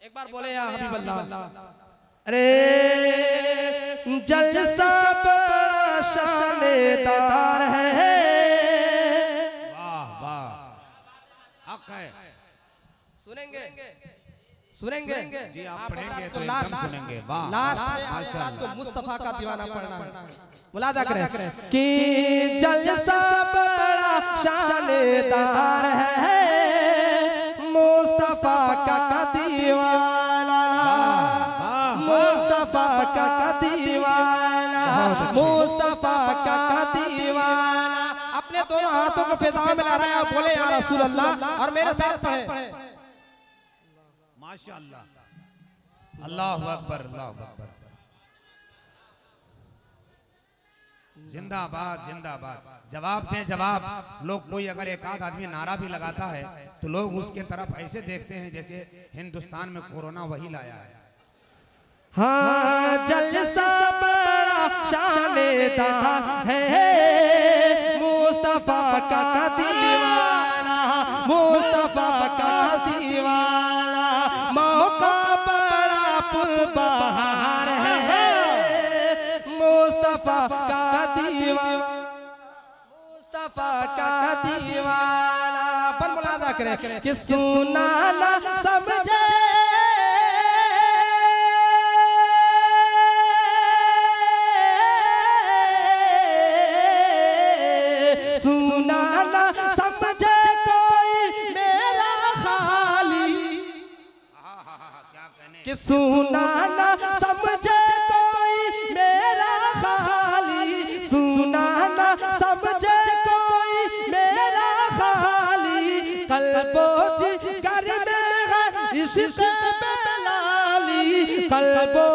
एक बार बोले या हबीब अल्लाह। अरे जलसा बड़ा शानदार है। वाह वाह, हक है। सुनेंगे सुनेंगे जी, आप पढ़ेंगे तो लास्ट एकदम सुनेंगे। वाह, लास्ट माशाअल्लाह। को मुस्तफा का दीवाना पढ़ना है। मुलाजा करें कि जलसा बड़ा शानदार है, मुस्तफा का दीवाना, मुस्तफा का दीवाना, मुस्तफा का दीवाना। अपने दोनों हाथों को फिजा में मिला रहे हैं, बोले या रसूल अल्लाह, और मेरे साथ पढ़े माशाअल्लाह। अल्लाहु अकबर, अल्लाहु अकबर। जिंदाबाद जिंदाबाद। जवाब दें जवाब। लोग कोई अगर एक आध आदमी नारा भी लगाता है तो लोग उसके तरफ ऐसे देखते हैं जैसे हिंदुस्तान में कोरोना वही लाया है। हाँ, जलसा बड़ा शानदार है, मुस्तफा का दीवाना, मुस्तफा का दीवाना। मौका बड़ा पुरबहार है, मुस्तफा का दीवाना, मुस्तफा का दीवाना। पर मुलाजा करें कि सुना ना समझे, सुना ना समझे कोई मेरा खाली, कि सुना ना समझे कोई मेरा खाली, सुना ना समझे कोई मेरा खाली। कल्बो जिगर में है इश्क़ बेलाली, कल्बो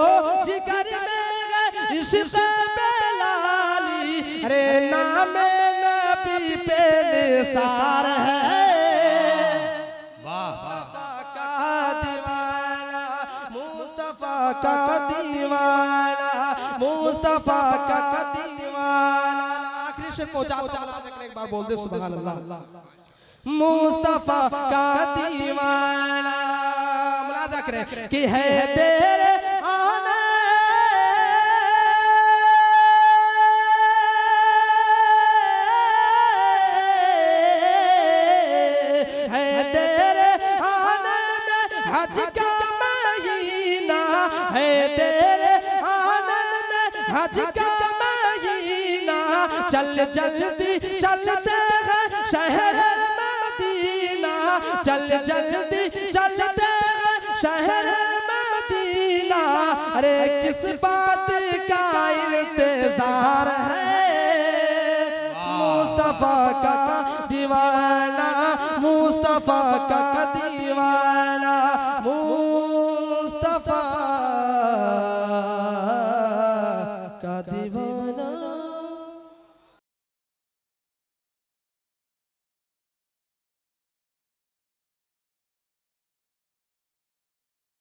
जिगर में है इश्क़ बेलाली। अरे नाम नबी पे निसार है, मुस्तफा का दीवाना, मुस्तफा का दीवाना, मुस्तफा का दीवाना। आखिरी शेर पहुंचा एक बार बोल दे सुभान अल्लाह। मुस्तफा का दीवाना। मुलाजा करें कि है तेरे आने, हज का महीना है तेरे आने में, हज का महीना। चल जल्दी चलते हैं शहर मदीना, चल जल्दी चलते हैं शहर मदीना। अरे किस बात का इंतजार है, मुस्तफा का दीवाना, मुस्तफा का दीवाना, मुस्तफा का दीवाना।